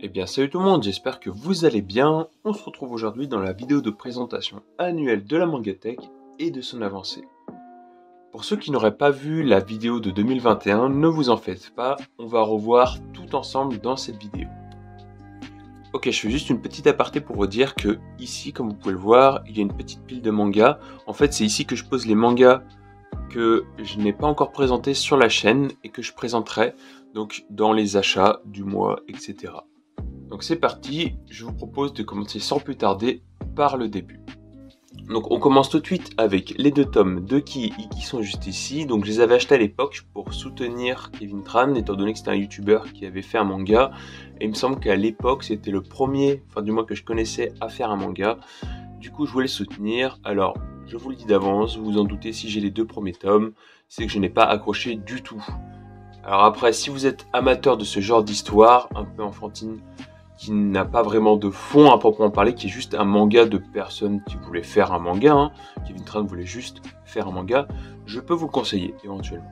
Eh bien salut tout le monde, j'espère que vous allez bien. On se retrouve aujourd'hui dans la vidéo de présentation annuelle de la Mangatech et de son avancée. Pour ceux qui n'auraient pas vu la vidéo de 2021, ne vous en faites pas, on va revoir tout ensemble dans cette vidéo. Ok, je fais juste une petite aparté pour vous dire que ici, comme vous pouvez le voir, il y a une petite pile de mangas. En fait, c'est ici que je pose les mangas que je n'ai pas encore présentés sur la chaîne et que je présenterai donc dans les achats du mois, etc. Donc c'est parti, je vous propose de commencer sans plus tarder par le début. Donc on commence tout de suite avec les deux tomes de Ki qui sont juste ici. Donc je les avais achetés à l'époque pour soutenir Kevin Tran, étant donné que c'était un youtubeur qui avait fait un manga. Et il me semble qu'à l'époque c'était le premier, enfin du moins que je connaissais, à faire un manga. Du coup je voulais le soutenir. Alors je vous le dis d'avance, vous vous en doutez, si j'ai les deux premiers tomes, c'est que je n'ai pas accroché du tout. Alors après, si vous êtes amateur de ce genre d'histoire, un peu enfantine, qui n'a pas vraiment de fond à proprement parler, qui est juste un manga de personnes qui voulaient faire un manga, Kevin Tran voulait juste faire un manga, je peux vous le conseiller éventuellement.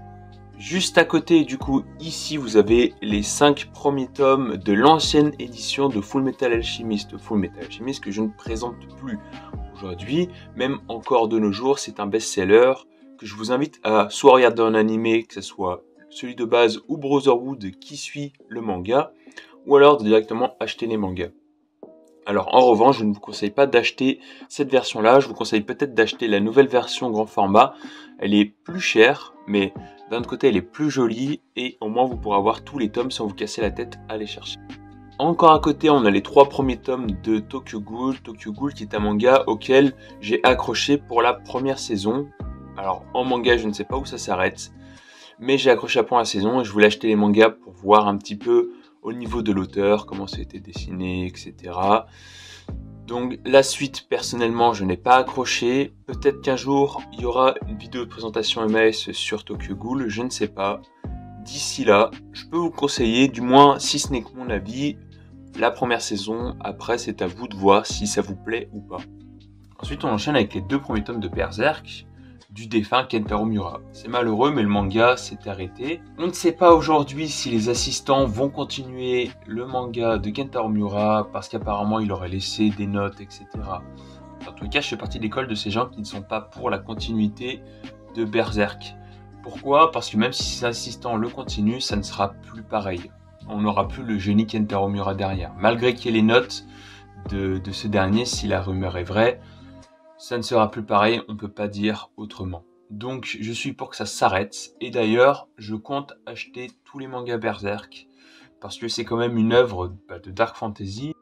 Juste à côté, du coup, ici vous avez les 5 premiers tomes de l'ancienne édition de Fullmetal Alchemist. Fullmetal Alchemist que je ne présente plus aujourd'hui, même encore de nos jours, c'est un best-seller que je vous invite à soit regarder en animé, que ce soit celui de base ou Brotherhood qui suit le manga, ou alors directement acheter les mangas. Alors en revanche, je ne vous conseille pas d'acheter cette version-là, je vous conseille peut-être d'acheter la nouvelle version grand format. Elle est plus chère, mais d'un autre côté elle est plus jolie, et au moins vous pourrez avoir tous les tomes sans vous casser la tête à les chercher. Encore à côté, on a les 3 premiers tomes de Tokyo Ghoul. Tokyo Ghoul qui est un manga auquel j'ai accroché pour la première saison. Alors en manga, je ne sais pas où ça s'arrête, mais j'ai accroché à point la saison et je voulais acheter les mangas pour voir un petit peu au niveau de l'auteur, comment ça a été dessiné, etc. Donc la suite, personnellement, je n'ai pas accroché. Peut-être qu'un jour, il y aura une vidéo de présentation MAS sur Tokyo Ghoul, je ne sais pas. D'ici là, je peux vous conseiller, du moins si ce n'est que mon avis, la première saison. Après, c'est à vous de voir si ça vous plaît ou pas. Ensuite, on enchaîne avec les 2 premiers tomes de Berserk, du défunt Kentaro Miura. C'est malheureux, mais le manga s'est arrêté. On ne sait pas aujourd'hui si les assistants vont continuer le manga de Kentaro Miura, parce qu'apparemment il aurait laissé des notes, etc. En tout cas, je fais partie de l'école de ces gens qui ne sont pas pour la continuité de Berserk. Pourquoi ? Parce que même si ces assistants le continuent, ça ne sera plus pareil. On n'aura plus le génie Kentaro Miura derrière. Malgré qu'il y ait les notes de ce dernier, si la rumeur est vraie, ça ne sera plus pareil, on ne peut pas dire autrement. Donc je suis pour que ça s'arrête, et d'ailleurs je compte acheter tous les mangas Berserk, parce que c'est quand même une œuvre de Dark Fantasy,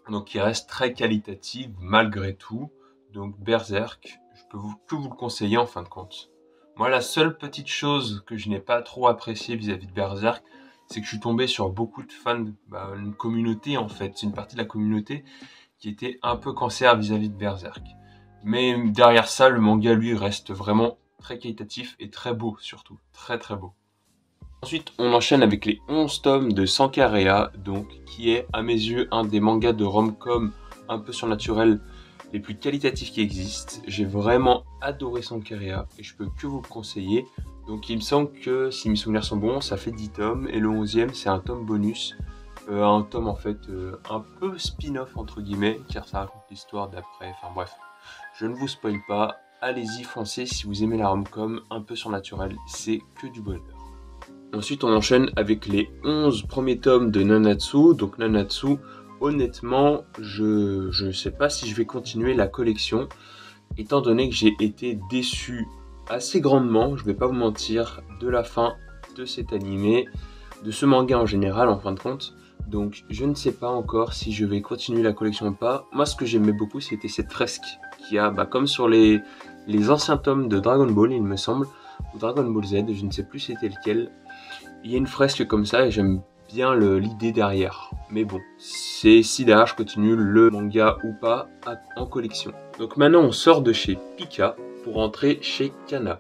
donc qui reste très qualitative malgré tout. Donc Berserk, je peux que vous le conseiller en fin de compte. Moi, la seule petite chose que je n'ai pas trop appréciée vis-à-vis de Berserk, c'est que je suis tombé sur beaucoup de fans, une communauté en fait, c'est une partie de la communauté qui était un peu cancer vis-à-vis de Berserk. Mais derrière ça, le manga, lui, reste vraiment très qualitatif et très beau, surtout. Très très beau. Ensuite, on enchaîne avec les 11 tomes de Sankarea, donc, qui est, à mes yeux, un des mangas de rom-com un peu surnaturel les plus qualitatifs qui existent. J'ai vraiment adoré Sankarea et je peux que vous le conseiller. Donc, il me semble que, si mes souvenirs sont bons, ça fait 10 tomes et le 11e, c'est un tome bonus. Un tome, en fait, un peu spin-off, entre guillemets, car ça raconte l'histoire d'après, enfin bref. Je ne vous spoil pas, allez-y, foncez si vous aimez la rom-com un peu surnaturelle, c'est que du bonheur. Ensuite, on enchaîne avec les 11 premiers tomes de Nanatsu. Donc Nanatsu, honnêtement, je ne sais pas si je vais continuer la collection, étant donné que j'ai été déçu assez grandement, je vais pas vous mentir, de la fin de cet animé, de ce manga en général en fin de compte. Donc je ne sais pas encore si je vais continuer la collection ou pas. Moi, ce que j'aimais beaucoup, c'était cette fresque qui a, comme sur les anciens tomes de Dragon Ball, il me semble, ou Dragon Ball Z, je ne sais plus c'était lequel. Il y a une fresque comme ça et j'aime bien l'idée derrière. Mais bon, c'est si derrière je continue le manga ou pas en collection. Donc maintenant on sort de chez Pika pour entrer chez Kana.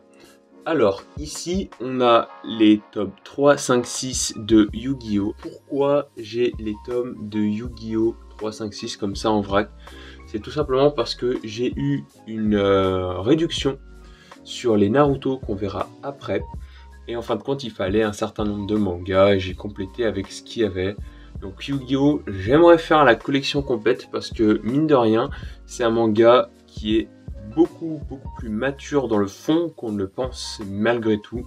Alors ici on a les tomes 3, 5, 6 de Yu-Gi-Oh! Pourquoi j'ai les tomes de Yu-Gi-Oh! 3, 5, 6 comme ça en vrac? C'est tout simplement parce que j'ai eu une réduction sur les Naruto qu'on verra après. Et en fin de compte, il fallait un certain nombre de mangas et j'ai complété avec ce qu'il y avait. Donc Yu-Gi-Oh! J'aimerais faire la collection complète parce que mine de rien, c'est un manga qui est beaucoup plus mature dans le fond qu'on ne le pense malgré tout.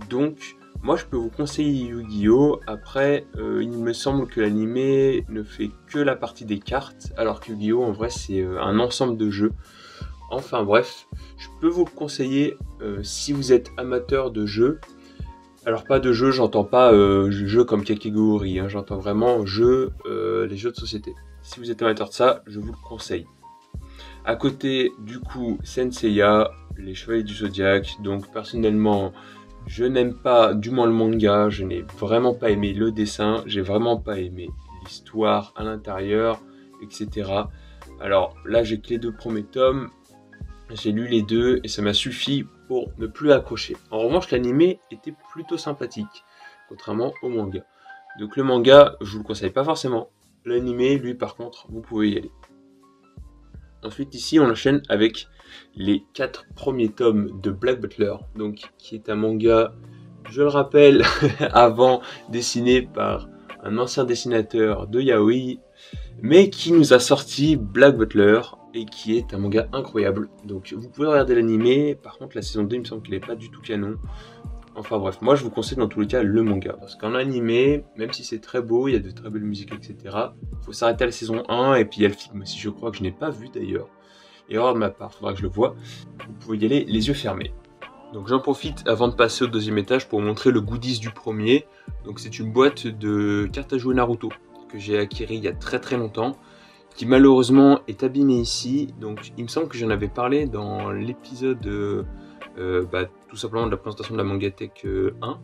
Donc moi je peux vous conseiller Yu-Gi-Oh! Après il me semble que l'animé ne fait que la partie des cartes alors que Yu-Gi-Oh! En vrai c'est un ensemble de jeux. Enfin bref, je peux vous le conseiller si vous êtes amateur de jeux. Alors pas de jeux, j'entends pas jeux comme Kakegurui, hein, j'entends vraiment jeux, les jeux de société. Si vous êtes amateur de ça, je vous le conseille. À côté, du coup, Senseiya, les Chevaliers du Zodiaque. Donc personnellement, je n'aime pas, du moins le manga, je n'ai vraiment pas aimé le dessin, j'ai vraiment pas aimé l'histoire à l'intérieur, etc. Alors là, j'ai que les 2 premiers tomes, j'ai lu les 2 et ça m'a suffi pour ne plus accrocher. En revanche, l'animé était plutôt sympathique, contrairement au manga. Donc le manga, je vous le conseille pas forcément. L'animé, lui, par contre, vous pouvez y aller. Ensuite, ici, on enchaîne avec les 4 premiers tomes de Black Butler, donc qui est un manga, je le rappelle, avant dessiné par un ancien dessinateur de Yaoi, mais qui nous a sorti Black Butler et qui est un manga incroyable. Donc vous pouvez regarder l'animé, par contre la saison 2 il me semble qu'elle n'est pas du tout canon. Enfin bref, moi je vous conseille dans tous les cas le manga, parce qu'en animé, même si c'est très beau, il y a de très belles musiques, etc., il faut s'arrêter à la saison 1, et puis il y a le film aussi, je crois que je n'ai pas vu d'ailleurs. Erreur de ma part, il faudra que je le voie. Vous pouvez y aller les yeux fermés. Donc j'en profite avant de passer au 2e étage pour vous montrer le goodies du premier. Donc c'est une boîte de cartes à jouer Naruto que j'ai acquérie il y a très longtemps, qui malheureusement est abîmée ici. Donc il me semble que j'en avais parlé dans l'épisode tout simplement de la présentation de la Mangatech 1.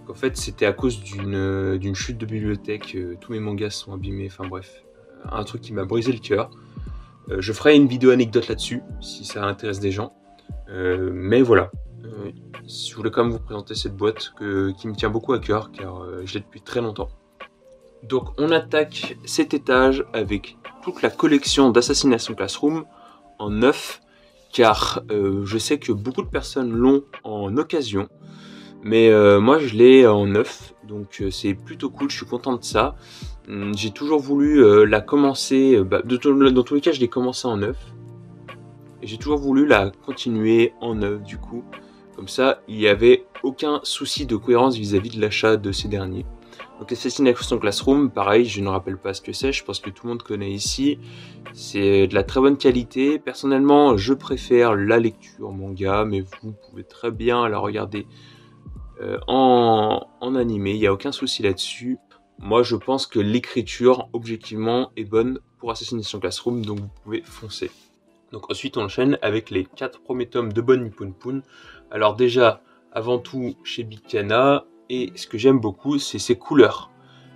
En fait c'était à cause d'une chute de bibliothèque, tous mes mangas sont abîmés, enfin bref, un truc qui m'a brisé le cœur. Je ferai une vidéo anecdote là-dessus si ça intéresse des gens, mais voilà. Je voulais quand même vous présenter cette boîte qui me tient beaucoup à cœur car je l'ai depuis très longtemps. Donc on attaque cet étage avec toute la collection d'Assassination Classroom en 9, car je sais que beaucoup de personnes l'ont en occasion, mais moi je l'ai en 9, donc c'est plutôt cool, je suis content de ça. J'ai toujours voulu la commencer, dans tous les cas je l'ai commencé en 9, et j'ai toujours voulu la continuer en 9 du coup, comme ça il n'y avait aucun souci de cohérence vis-à-vis de l'achat de ces derniers. Donc Assassination Classroom, pareil, je ne rappelle pas ce que c'est, je pense que tout le monde connaît ici. C'est de la très bonne qualité. Personnellement, je préfère la lecture manga, mais vous pouvez très bien la regarder en animé, il n'y a aucun souci là-dessus. Moi, je pense que l'écriture, objectivement, est bonne pour Assassination Classroom, donc vous pouvez foncer. Donc ensuite, on enchaîne avec les 4 premiers tomes de Bon Nippon Poon. Alors déjà, avant tout, chez Big Kana, et ce que j'aime beaucoup, c'est ses couleurs.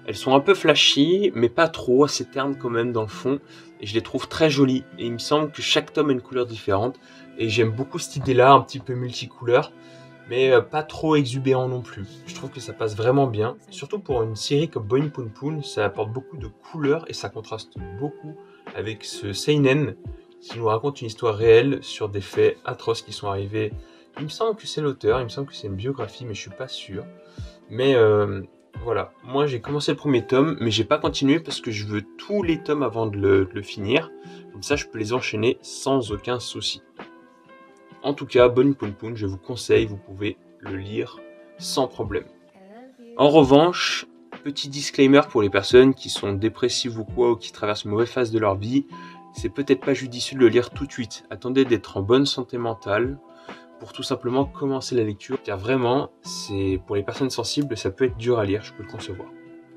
Elles sont un peu flashy, mais pas trop, assez ternes quand même dans le fond, et je les trouve très jolies. Et il me semble que chaque tome a une couleur différente, et j'aime beaucoup cette idée-là, un petit peu multicouleur, mais pas trop exubérant non plus. Je trouve que ça passe vraiment bien, surtout pour une série comme Bon Nippon Poon, ça apporte beaucoup de couleurs, et ça contraste beaucoup avec ce seinen, qui nous raconte une histoire réelle sur des faits atroces qui sont arrivés. Il me semble que c'est l'auteur, il me semble que c'est une biographie, mais je suis pas sûr. Mais voilà, moi j'ai commencé le premier tome, mais j'ai pas continué parce que je veux tous les tomes avant de le finir. Comme ça, je peux les enchaîner sans aucun souci. En tout cas, Bon Nippon Poon, je vous conseille, vous pouvez le lire sans problème. En revanche, petit disclaimer pour les personnes qui sont dépressives ou quoi, ou qui traversent une mauvaise phase de leur vie, c'est peut-être pas judicieux de le lire tout de suite. Attendez d'être en bonne santé mentale pour tout simplement commencer la lecture, car vraiment, c'est pour les personnes sensibles, ça peut être dur à lire, je peux le concevoir.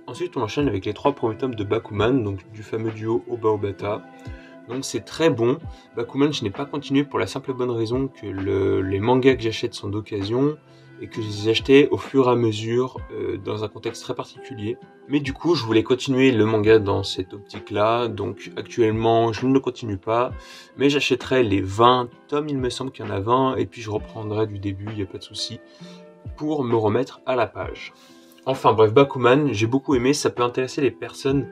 Ensuite, on enchaîne avec les 3 premiers tomes de Bakuman, donc du fameux duo Oba Obata. Donc c'est très bon. Bakuman, je n'ai pas continué pour la simple et bonne raison que les mangas que j'achète sont d'occasion et que je les ai achetés au fur et à mesure dans un contexte très particulier. Mais du coup, je voulais continuer le manga dans cette optique-là, donc actuellement, je ne le continue pas, mais j'achèterai les 20 tomes, il me semble qu'il y en a 20, et puis je reprendrai du début, il n'y a pas de souci, pour me remettre à la page. Enfin bref, Bakuman, j'ai beaucoup aimé, ça peut intéresser les personnes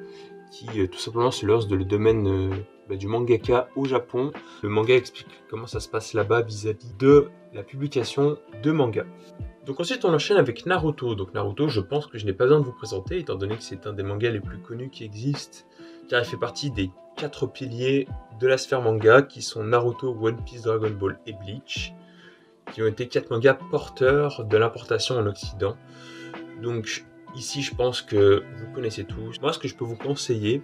qui tout simplement se lancent dans le domaine du mangaka au Japon. Le manga explique comment ça se passe là-bas vis-à-vis de la publication de manga. Donc ensuite on enchaîne avec Naruto. Donc Naruto, je pense que je n'ai pas besoin de vous présenter, étant donné que c'est un des mangas les plus connus qui existent, car il fait partie des 4 piliers de la sphère manga, qui sont Naruto, One Piece, Dragon Ball et Bleach, qui ont été 4 mangas porteurs de l'importation en Occident. Donc ici je pense que vous connaissez tous. Moi ce que je peux vous conseiller,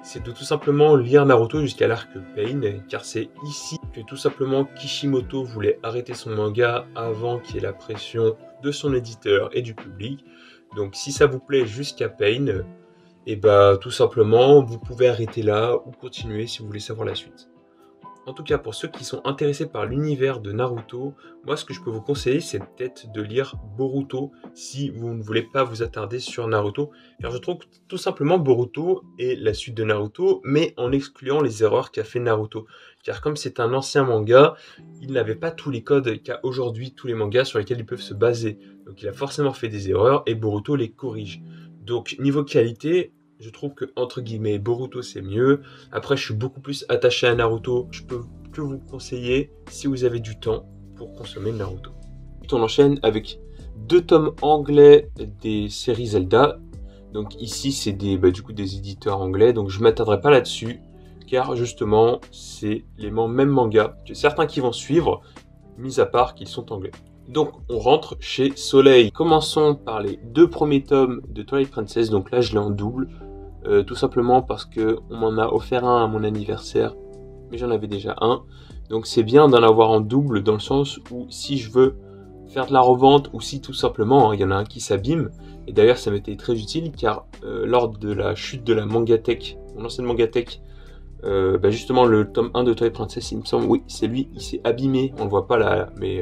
c'est de tout simplement lire Naruto jusqu'à l'arc Pain, car c'est ici que tout simplement Kishimoto voulait arrêter son manga avant qu'il y ait la pression de son éditeur et du public. Donc si ça vous plaît jusqu'à Pain, et bah tout simplement vous pouvez arrêter là ou continuer si vous voulez savoir la suite. En tout cas, pour ceux qui sont intéressés par l'univers de Naruto, moi ce que je peux vous conseiller, c'est peut-être de lire Boruto si vous ne voulez pas vous attarder sur Naruto, car je trouve que tout simplement Boruto est la suite de Naruto, mais en excluant les erreurs qu'a fait Naruto. Car comme c'est un ancien manga, il n'avait pas tous les codes qu'a aujourd'hui tous les mangas sur lesquels ils peuvent se baser. Donc il a forcément fait des erreurs et Boruto les corrige. Donc niveau qualité, je trouve que, entre guillemets, Boruto c'est mieux. Après, je suis beaucoup plus attaché à Naruto. Je peux que vous conseiller si vous avez du temps pour consommer Naruto. On enchaîne avec 2 tomes anglais des séries Zelda. Donc ici, c'est du coup des éditeurs anglais. Donc je ne m'attarderai pas là-dessus, car justement, c'est les mêmes mangas que certains qui vont suivre, mis à part qu'ils sont anglais. Donc on rentre chez Soleil. Commençons par les 2 premiers tomes de Twilight Princess. Donc là, je l'ai en double. Tout simplement parce qu'on m'en a offert un à mon anniversaire, mais j'en avais déjà un. Donc c'est bien d'en avoir en double, dans le sens où si je veux faire de la revente, ou si tout simplement il y en a un qui s'abîme, et d'ailleurs ça m'était très utile, car lors de la chute de la Mangatech, mon ancienne Mangatech, justement le tome 1 de Twilight Princess, il me semble, oui c'est lui, il s'est abîmé, on le voit pas là, mais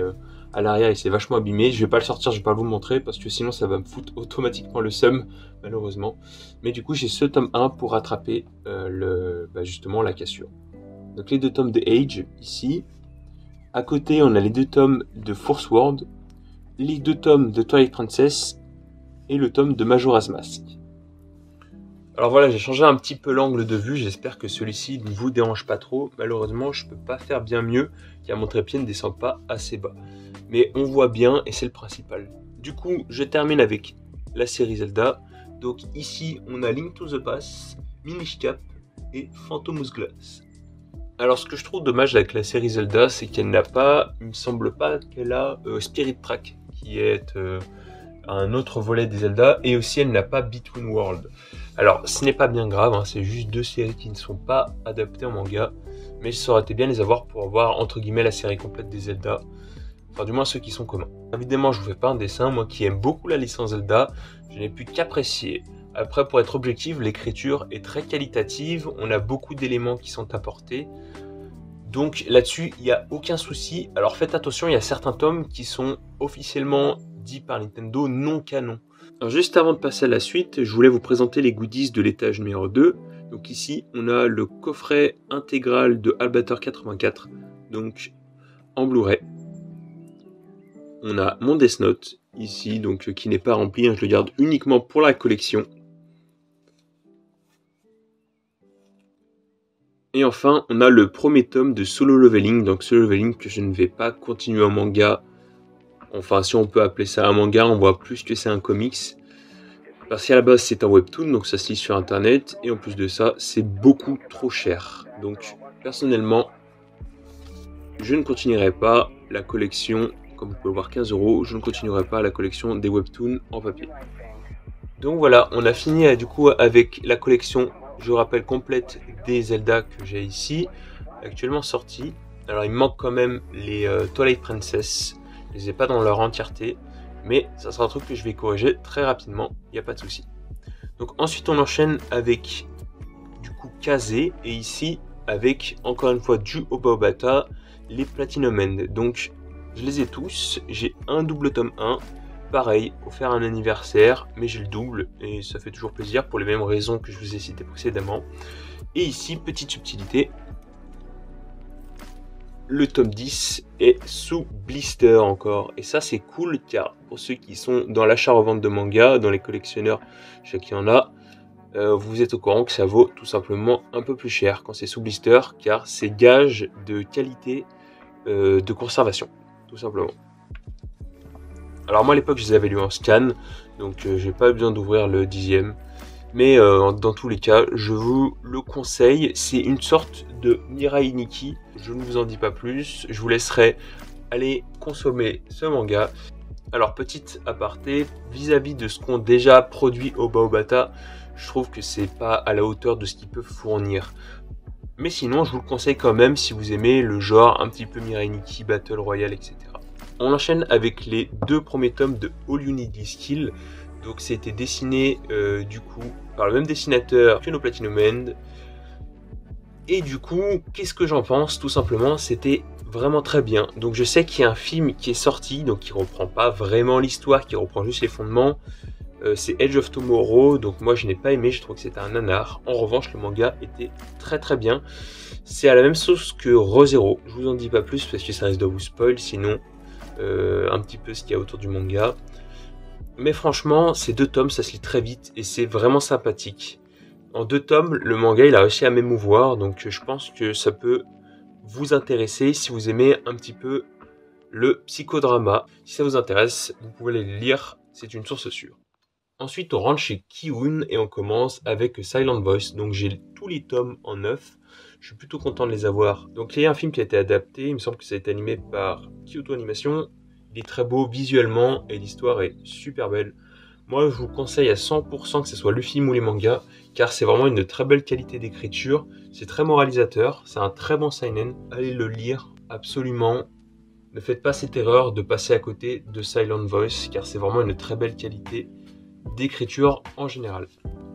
à l'arrière il s'est vachement abîmé. Je vais pas le sortir, je vais pas vous montrer, parce que sinon ça va me foutre automatiquement le seum, malheureusement. Mais du coup j'ai ce tome 1 pour rattraper justement la cassure. Donc les 2 tomes de Age ici. À côté on a les 2 tomes de Force World, les 2 tomes de Twilight Princess et le tome de Majora's Mask. Alors voilà, j'ai changé un petit peu l'angle de vue, j'espère que celui-ci ne vous dérange pas trop. Malheureusement, je ne peux pas faire bien mieux, car mon trépied ne descend pas assez bas. Mais on voit bien, et c'est le principal. Du coup, je termine avec la série Zelda. Donc ici, on a Link to the Past, Minish Cap et Phantom's Glass. Alors ce que je trouve dommage avec la série Zelda, c'est qu'elle n'a pas, il me semble pas qu'elle a Spirit Track, qui est un autre volet des Zelda, et aussi elle n'a pas Between Worlds. Alors ce n'est pas bien grave, hein, c'est juste 2 séries qui ne sont pas adaptées en manga, mais ça aurait été bien de les avoir pour avoir entre guillemets la série complète des Zelda, enfin du moins ceux qui sont communs. Évidemment je vous fais pas un dessin, moi qui aime beaucoup la licence Zelda, je n'ai pu qu'apprécier. Après, pour être objectif, l'écriture est très qualitative, on a beaucoup d'éléments qui sont apportés, donc là-dessus il n'y a aucun souci. Alors faites attention, il y a certains tomes qui sont officiellement dit par Nintendo non canon. Alors juste avant de passer à la suite, je voulais vous présenter les goodies de l'étage numéro 2. Donc ici, on a le coffret intégral de Albator 84, donc en Blu-ray. On a mon Death Note ici, donc qui n'est pas rempli, hein, je le garde uniquement pour la collection. Et enfin, on a le premier tome de Solo Leveling, donc Solo Leveling que je ne vais pas continuer en manga. Enfin, si on peut appeler ça un manga, on voit plus que c'est un comics. Parce qu'à la base, c'est un webtoon, donc ça se lit sur internet. Et en plus de ça, c'est beaucoup trop cher. Donc, personnellement, je ne continuerai pas la collection, comme vous pouvez le voir, 15 €. Je ne continuerai pas la collection des webtoons en papier. Donc voilà, on a fini du coup avec la collection, je rappelle, complète des Zelda que j'ai ici, actuellement sortie. Alors, il me manque quand même les Twilight Princess. Je les ai pas dans leur entièreté, mais ça sera un truc que je vais corriger très rapidement, il n'y a pas de souci. Donc ensuite on enchaîne avec du coup Kaze, et ici avec encore une fois du Oba-Obata, les Platinum End. Donc je les ai tous, j'ai un double tome 1, pareil, offert un anniversaire, mais j'ai le double, et ça fait toujours plaisir pour les mêmes raisons que je vous ai citées précédemment. Et ici, petite subtilité, le tome 10 est sous blister encore, et ça c'est cool, car pour ceux qui sont dans l'achat-revente de manga, dans les collectionneurs, je sais qu'il y en a, vous êtes au courant que ça vaut tout simplement un peu plus cher quand c'est sous blister, car c'est gage de qualité de conservation, tout simplement. Alors moi à l'époque je les avais lus en scan, donc j'ai pas eu besoin d'ouvrir le 10e. Mais dans tous les cas, je vous le conseille. C'est une sorte de Mirai Nikki. Je ne vous en dis pas plus. Je vous laisserai aller consommer ce manga. Alors, petite aparté, vis-à-vis de ce qu'ont déjà produit Obata, je trouve que c'est pas à la hauteur de ce qu'ils peuvent fournir. Mais sinon, je vous le conseille quand même si vous aimez le genre un petit peu Mirai Nikki, Battle Royale, etc. On enchaîne avec les 2 premiers tomes de All You Need Is Kill. Donc c'était dessiné du coup par le même dessinateur que No Platinum End. Et du coup, qu'est-ce que j'en pense? Tout simplement, c'était vraiment très bien. Donc je sais qu'il y a un film qui est sorti, donc qui reprend pas vraiment l'histoire, qui reprend juste les fondements. C'est Edge of Tomorrow, donc moi je n'ai pas aimé, je trouve que c'était un nanar. En revanche, le manga était très très bien. C'est à la même sauce que Re:Zero. Je vous en dis pas plus parce que ça risque de vous spoil, sinon un petit peu ce qu'il y a autour du manga. Mais franchement, ces 2 tomes, ça se lit très vite et c'est vraiment sympathique. En 2 tomes, le manga, il a réussi à m'émouvoir, donc je pense que ça peut vous intéresser si vous aimez un petit peu le psychodrama. Si ça vous intéresse, vous pouvez les lire, c'est une source sûre. Ensuite, on rentre chez Kiun et on commence avec Silent Voice. Donc j'ai tous les tomes en 9. Je suis plutôt content de les avoir. Donc il y a un film qui a été adapté, il me semble que ça a été animé par Kyoto Animation. Il est très beau visuellement et l'histoire est super belle. Moi, je vous conseille à 100% que ce soit le film ou les mangas, car c'est vraiment une très belle qualité d'écriture. C'est très moralisateur, c'est un très bon seinen. Allez le lire, absolument. Ne faites pas cette erreur de passer à côté de Silent Voice, car c'est vraiment une très belle qualité d'écriture en général.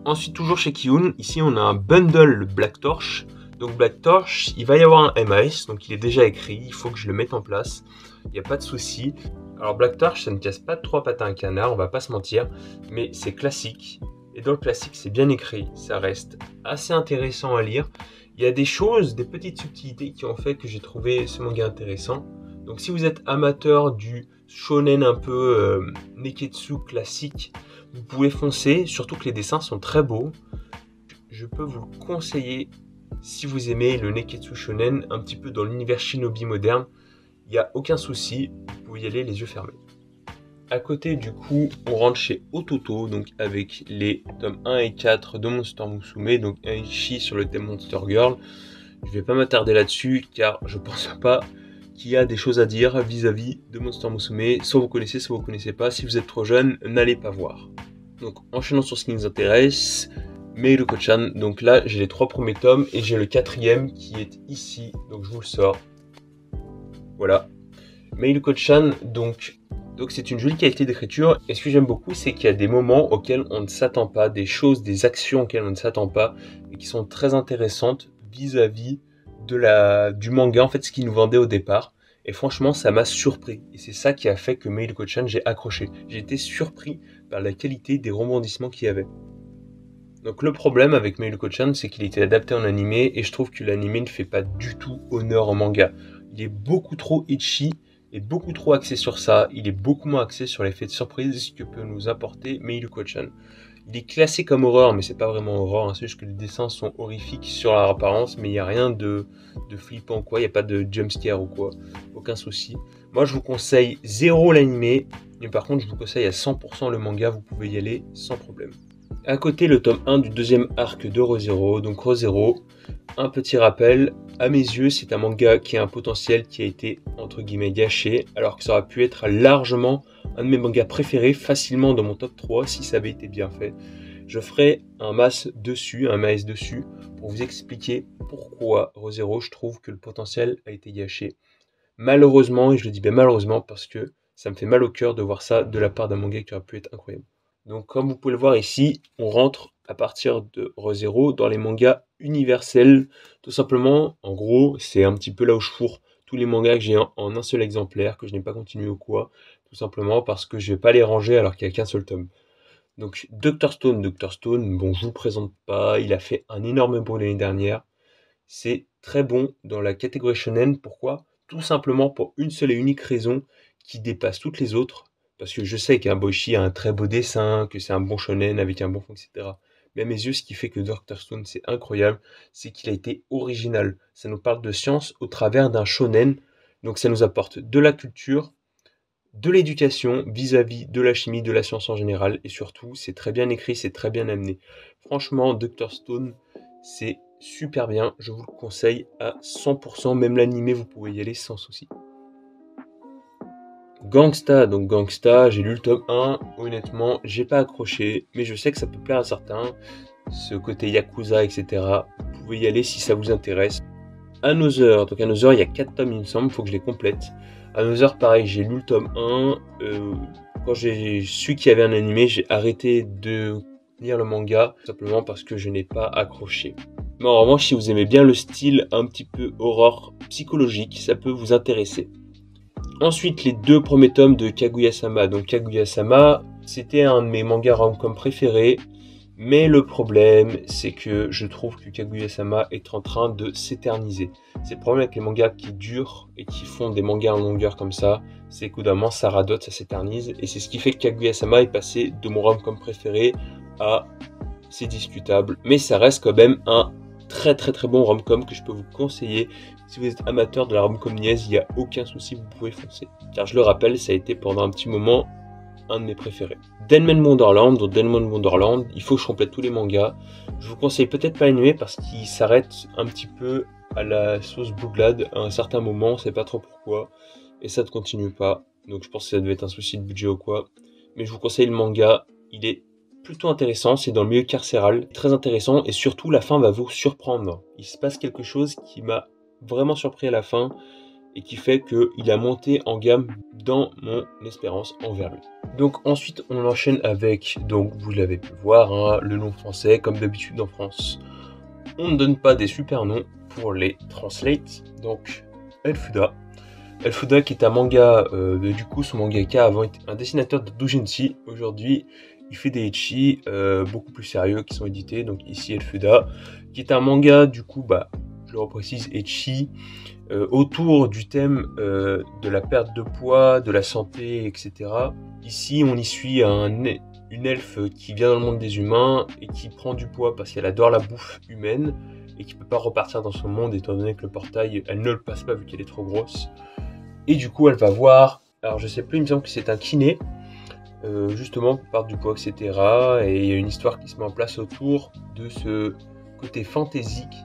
Ensuite, toujours chez Kiun, ici on a un bundle Black Torch. Donc Black Torch, il va y avoir un MAS, donc il est déjà écrit, il faut que je le mette en place. Il n'y a pas de souci. Alors Black Torch, ça ne casse pas 3 pattes à un canard, on va pas se mentir, mais c'est classique. Et dans le classique, c'est bien écrit, ça reste assez intéressant à lire. Il y a des choses, des petites subtilités qui ont fait que j'ai trouvé ce manga intéressant. Donc si vous êtes amateur du shonen un peu neketsu classique, vous pouvez foncer, surtout que les dessins sont très beaux. Je peux vous le conseiller si vous aimez le neketsu shonen, un petit peu dans l'univers shinobi moderne. Il n'y a aucun souci, vous pouvez y aller les yeux fermés. À côté, du coup, on rentre chez Ototo, donc avec les tomes 1 et 4 de Monster Musume, donc un ichi sur le thème Monster Girl. Je ne vais pas m'attarder là-dessus, car je pense pas qu'il y a des choses à dire vis-à-vis de Monster Musume. Soit vous connaissez, soit vous connaissez pas. Si vous êtes trop jeune, n'allez pas voir. Donc, enchaînons sur ce qui nous intéresse. Meiruko-chan, donc là, j'ai les 3 premiers tomes et j'ai le 4e qui est ici, donc je vous le sors. Voilà. Meiruko-chan, donc c'est une jolie qualité d'écriture. Et ce que j'aime beaucoup, c'est qu'il y a des moments auxquels on ne s'attend pas, des choses, des actions auxquelles on ne s'attend pas, et qui sont très intéressantes vis-à-vis du manga, en fait, ce qu'il nous vendait au départ. Et franchement, ça m'a surpris. Et c'est ça qui a fait que Meiruko-chan, j'ai accroché. J'ai été surpris par la qualité des rebondissements qu'il y avait. Donc le problème avec Meiruko-chan, c'est qu'il était adapté en animé, et je trouve que l'animé ne fait pas du tout honneur au manga. Il est beaucoup trop ecchi, et beaucoup trop axé sur ça. Il est beaucoup moins axé sur l'effet de surprise que peut nous apporter Meiruko-chan. Il est classé comme horreur, mais c'est pas vraiment horreur, hein. C'est juste que les dessins sont horrifiques sur leur apparence, mais il n'y a rien de flippant, quoi. Il n'y a pas de jumpscare ou quoi. Aucun souci. Moi, je vous conseille 0 l'animé, mais par contre, je vous conseille à 100% le manga. Vous pouvez y aller sans problème. À côté, le tome 1 du 2e arc de Re:Zero. Donc Re:Zero, un petit rappel, à mes yeux, c'est un manga qui a un potentiel qui a été, entre guillemets, gâché, alors que ça aurait pu être largement un de mes mangas préférés, facilement dans mon top 3, si ça avait été bien fait. Je ferai un MAS dessus, pour vous expliquer pourquoi Re:Zero, je trouve que le potentiel a été gâché. Malheureusement, et je le dis bien malheureusement, parce que ça me fait mal au cœur de voir ça de la part d'un manga qui aurait pu être incroyable. Donc comme vous pouvez le voir ici, on rentre à partir de Re:Zero dans les mangas universels. Tout simplement, en gros, c'est un petit peu là où je fourre tous les mangas que j'ai en un seul exemplaire, que je n'ai pas continué ou quoi. Tout simplement parce que je vais pas les ranger alors qu'il n'y a qu'un seul tome. Donc Dr Stone, bon, je vous le présente pas, il a fait un énorme bruit l'année dernière. C'est très bon dans la catégorie shonen. Pourquoi? Tout simplement pour une seule et unique raison qui dépasse toutes les autres. Parce que je sais qu'un Boichi a un très beau dessin, que c'est un bon shonen avec un bon fond, etc. Mais à mes yeux, ce qui fait que Dr Stone, c'est incroyable, c'est qu'il a été original. Ça nous parle de science au travers d'un shonen. Donc ça nous apporte de la culture, de l'éducation vis-à-vis de la chimie, de la science en général, et surtout c'est très bien écrit, c'est très bien amené. Franchement, Dr Stone, c'est super bien, je vous le conseille à 100%, même l'animé vous pouvez y aller sans souci. Gangsta, donc Gangsta, j'ai lu le tome 1, honnêtement j'ai pas accroché, mais je sais que ça peut plaire à certains, ce côté Yakuza, etc. Vous pouvez y aller si ça vous intéresse. Another, donc Another, il y a 4 tomes il me semble, il faut que je les complète. Another, pareil, j'ai lu le tome 1, quand j'ai su qu'il y avait un animé, j'ai arrêté de lire le manga, simplement parce que je n'ai pas accroché. Mais en revanche, si vous aimez bien le style un petit peu horreur psychologique, ça peut vous intéresser. Ensuite, les 2 premiers tomes de Kaguya-sama. Donc Kaguya-sama, c'était un de mes mangas rom-com préférés. Mais le problème, c'est que je trouve que Kaguya-sama est en train de s'éterniser. C'est le problème avec les mangas qui durent et qui font des mangas en longueur comme ça, c'est qu'au d'un moment ça radote, ça s'éternise. Et c'est ce qui fait que Kaguya-sama est passé de mon rom-com préféré à c'est discutable. Mais ça reste quand même un très bon rom-com que je peux vous conseiller. Si vous êtes amateur de la rom-com niaise, il n'y a aucun souci, vous pouvez foncer. Car je le rappelle, ça a été pendant un petit moment un de mes préférés. Denman Wonderland, donc Denman Wonderland, il faut que je complète tous les mangas. Je vous conseille peut-être pas l'animé parce qu'il s'arrête un petit peu à la sauce Blue Glad à un certain moment, on sait pas trop pourquoi, et ça ne continue pas, donc je pense que ça devait être un souci de budget ou quoi. Mais je vous conseille le manga, il est plutôt intéressant, c'est dans le milieu carcéral, très intéressant, et surtout la fin va vous surprendre. Il se passe quelque chose qui m'a vraiment surpris à la fin, et qui fait qu'il a monté en gamme dans mon espérance envers lui. Donc ensuite on enchaîne avec, donc vous l'avez pu voir, hein, le nom français, comme d'habitude en France. On ne donne pas des super noms pour les translates, donc Elfuda. Elfuda qui est un manga, du coup son mangaka avant était un dessinateur de doujinshi, aujourd'hui il fait des ecchi beaucoup plus sérieux qui sont édités, donc ici Elfuda, qui est un manga du coup, je le reprécise, ecchi, autour du thème de la perte de poids, de la santé, etc. Ici, on y suit une elfe qui vient dans le monde des humains et qui prend du poids parce qu'elle adore la bouffe humaine et qui peut pas repartir dans son monde étant donné que le portail, elle ne le passe pas vu qu'elle est trop grosse. Et du coup, elle va voir, alors je sais plus, il me semble que c'est un kiné, justement pour perdre du poids, etc. Et il y a une histoire qui se met en place autour de ce côté fantaisique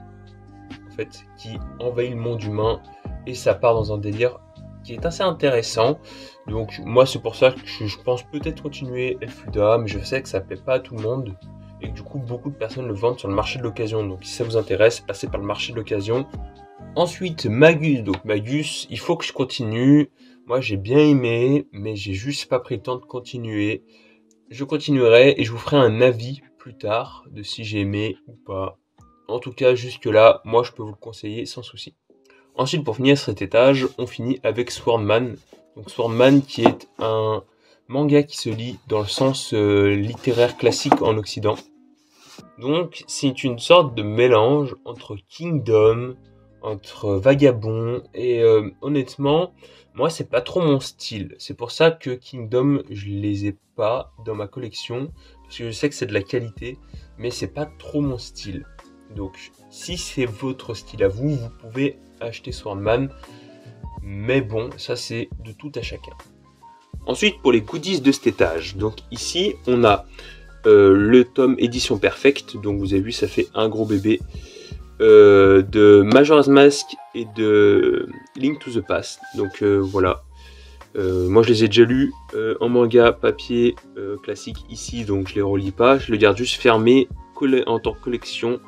qui envahit le monde humain et ça part dans un délire qui est assez intéressant. Donc moi c'est pour ça que je pense peut-être continuer Elfuda, mais je sais que ça plaît pas à tout le monde et que du coup beaucoup de personnes le vendent sur le marché de l'occasion. Donc si ça vous intéresse, passez par le marché de l'occasion. Ensuite Magus, donc Magus, il faut que je continue. Moi j'ai bien aimé, mais j'ai juste pas pris le temps de continuer. Je continuerai et je vous ferai un avis plus tard de si j'ai aimé ou pas. En tout cas, jusque-là, moi je peux vous le conseiller sans souci. Ensuite, pour finir cet étage, on finit avec Swordman. Donc Swordman qui est un manga qui se lit dans le sens littéraire classique en Occident. Donc c'est une sorte de mélange entre Kingdom, entre Vagabond, et honnêtement, moi c'est pas trop mon style. C'est pour ça que Kingdom, je les ai pas dans ma collection, parce que je sais que c'est de la qualité, mais c'est pas trop mon style. Donc, si c'est votre style à vous, vous pouvez acheter Swordman. Mais bon, ça c'est de tout à chacun. Ensuite, pour les goodies de cet étage. Donc ici, on a le tome édition perfect. Donc vous avez vu, ça fait un gros bébé. De Majora's Mask et de Link to the Past. Donc voilà. Moi je les ai déjà lus en manga papier classique ici. Donc je les relis pas. Je le garde juste fermé en tant que collection.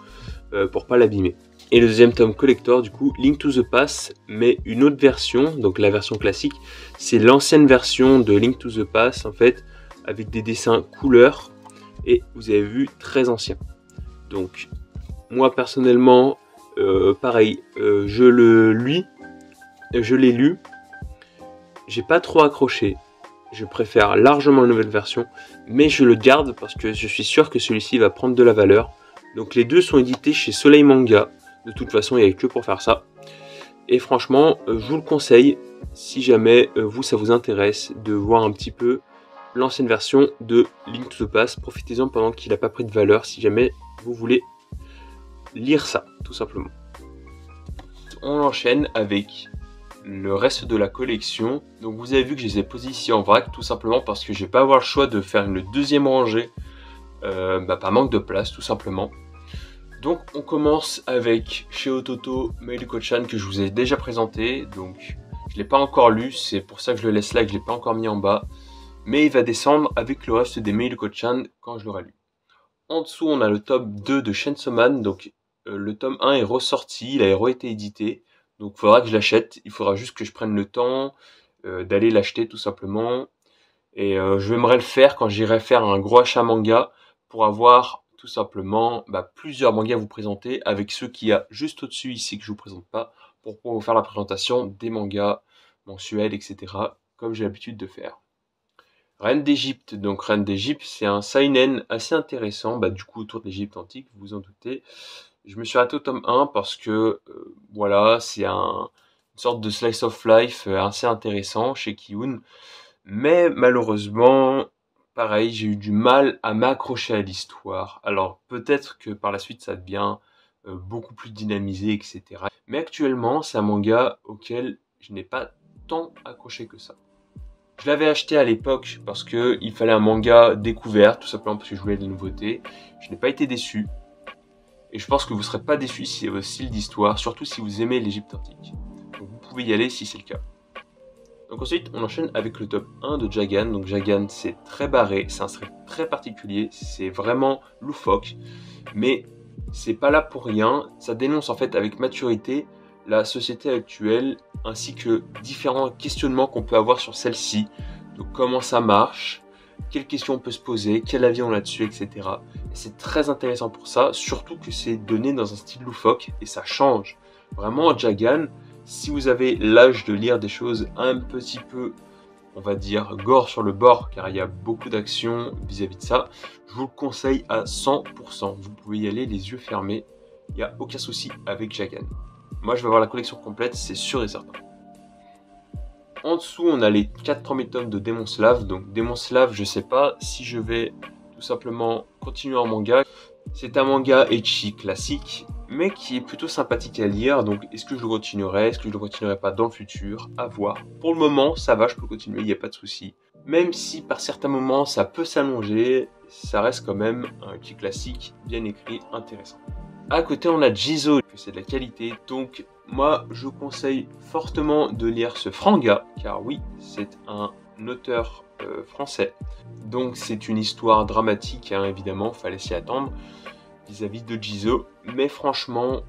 Pour pas l'abîmer. Et le deuxième tome collector, du coup, Link to the Past, mais une autre version, donc la version classique, c'est l'ancienne version de Link to the Past, en fait, avec des dessins couleurs, et vous avez vu, très ancien. Donc, moi personnellement, pareil, je l'ai lu, j'ai pas trop accroché, je préfère largement la nouvelle version, mais je le garde parce que je suis sûr que celui-ci va prendre de la valeur. Donc les deux sont édités chez Soleil Manga. De toute façon, il n'y a que pour faire ça. Et franchement, je vous le conseille, si jamais ça vous intéresse, de voir un petit peu l'ancienne version de Link to the Past. Profitez-en pendant qu'il n'a pas pris de valeur, si jamais vous voulez lire ça, tout simplement. On enchaîne avec le reste de la collection. Donc vous avez vu que je les ai posés ici en vrac, tout simplement parce que je vais pas avoir le choix de faire une deuxième rangée par manque de place, tout simplement. Donc on commence avec chez Ototo Maïruko-chan que je vous ai déjà présenté. Donc je ne l'ai pas encore lu, c'est pour ça que je le laisse là et que je ne l'ai pas encore mis en bas. Mais il va descendre avec le reste des Maïruko-chan quand je l'aurai lu. En dessous, on a le tome 2 de Chainsaw Man. Donc le tome 1 est ressorti, il a été édité. Donc il faudra que je l'achète. Il faudra juste que je prenne le temps d'aller l'acheter tout simplement. Et je vais le faire quand j'irai faire un gros achat manga pour avoir tout simplement plusieurs mangas à vous présenter avec ceux qu'il y a juste au-dessus ici que je vous présente pas pour pouvoir vous faire la présentation des mangas mensuels, etc. comme j'ai l'habitude de faire. Reine d'Égypte, donc Reine d'Égypte, c'est un seinen assez intéressant, du coup autour de l'Égypte antique, vous vous en doutez. Je me suis arrêté au tome 1 parce que, voilà, c'est une sorte de slice of life assez intéressant chez Ki-hoon. Mais malheureusement, pareil, j'ai eu du mal à m'accrocher à l'histoire. Alors peut-être que par la suite ça devient beaucoup plus dynamisé, etc. Mais actuellement, c'est un manga auquel je n'ai pas tant accroché que ça. Je l'avais acheté à l'époque parce qu'il fallait un manga découvert, tout simplement parce que je voulais des nouveautés. Je n'ai pas été déçu. Et je pense que vous ne serez pas déçu si c'est votre style d'histoire, surtout si vous aimez l'Égypte antique. Donc vous pouvez y aller si c'est le cas. Donc ensuite, on enchaîne avec le top 1 de Jagan. Donc Jagan, c'est très barré, c'est un trait très particulier, c'est vraiment loufoque. Mais c'est pas là pour rien, ça dénonce en fait avec maturité la société actuelle ainsi que différents questionnements qu'on peut avoir sur celle-ci. Donc comment ça marche, quelles questions on peut se poser, quel avis on a dessus, etc. Et c'est très intéressant pour ça, surtout que c'est donné dans un style loufoque et ça change. Vraiment, Jagan, si vous avez l'âge de lire des choses un petit peu, on va dire, gore sur le bord, car il y a beaucoup d'actions vis-à-vis de ça, je vous le conseille à 100%. Vous pouvez y aller les yeux fermés, il n'y a aucun souci avec Jagan. Moi, je vais avoir la collection complète, c'est sûr et certain. En dessous, on a les 4 premiers tomes de Demon Slav. Donc Demon Slav, je sais pas si je vais tout simplement continuer en manga. C'est un manga ecchi classique, mais qui est plutôt sympathique à lire. Donc est-ce que je le continuerai, est-ce que je ne le continuerai pas dans le futur? À voir. Pour le moment, ça va, je peux continuer, il n'y a pas de souci. Même si par certains moments, ça peut s'allonger, ça reste quand même un ecchi classique, bien écrit, intéressant. À côté, on a Jizo, que c'est de la qualité, donc moi je conseille fortement de lire ce franga, car oui, c'est un auteur français. Donc c'est une histoire dramatique, hein, évidemment, fallait s'y attendre vis-à-vis de Jizo, mais franchement,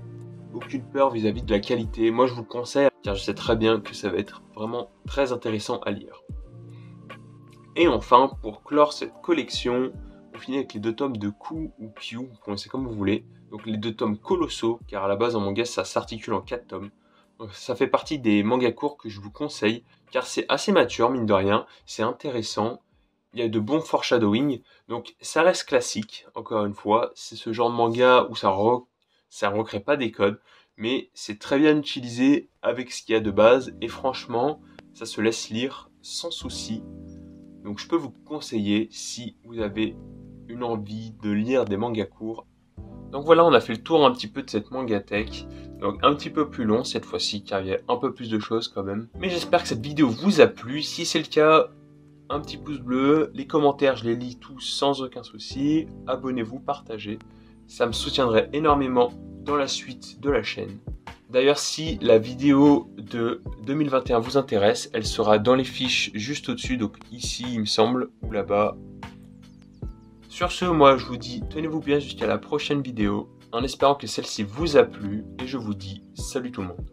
aucune peur vis-à-vis de la qualité. Moi je vous le conseille, car je sais très bien que ça va être vraiment très intéressant à lire. Et enfin, pour clore cette collection, on finit avec les 2 tomes de Ku ou Kyu, vous prononcez comme vous voulez. Donc les 2 tomes colossaux, car à la base en manga ça s'articule en 4 tomes. Donc ça fait partie des mangas courts que je vous conseille, car c'est assez mature mine de rien, c'est intéressant, il y a de bons foreshadowing, donc ça reste classique, encore une fois, c'est ce genre de manga où ça recrée pas des codes, mais c'est très bien utilisé avec ce qu'il y a de base, et franchement, ça se laisse lire sans souci. Donc je peux vous conseiller si vous avez une envie de lire des mangas courts. Donc voilà, on a fait le tour un petit peu de cette mangatech. Donc un petit peu plus long cette fois-ci, car il y a un peu plus de choses quand même. Mais j'espère que cette vidéo vous a plu. Si c'est le cas, un petit pouce bleu. Les commentaires, je les lis tous sans aucun souci. Abonnez-vous, partagez. Ça me soutiendrait énormément dans la suite de la chaîne. D'ailleurs, si la vidéo de 2021 vous intéresse, elle sera dans les fiches juste au-dessus, donc ici il me semble, ou là-bas. Sur ce, moi je vous dis, tenez-vous bien jusqu'à la prochaine vidéo, en espérant que celle-ci vous a plu, et je vous dis salut tout le monde.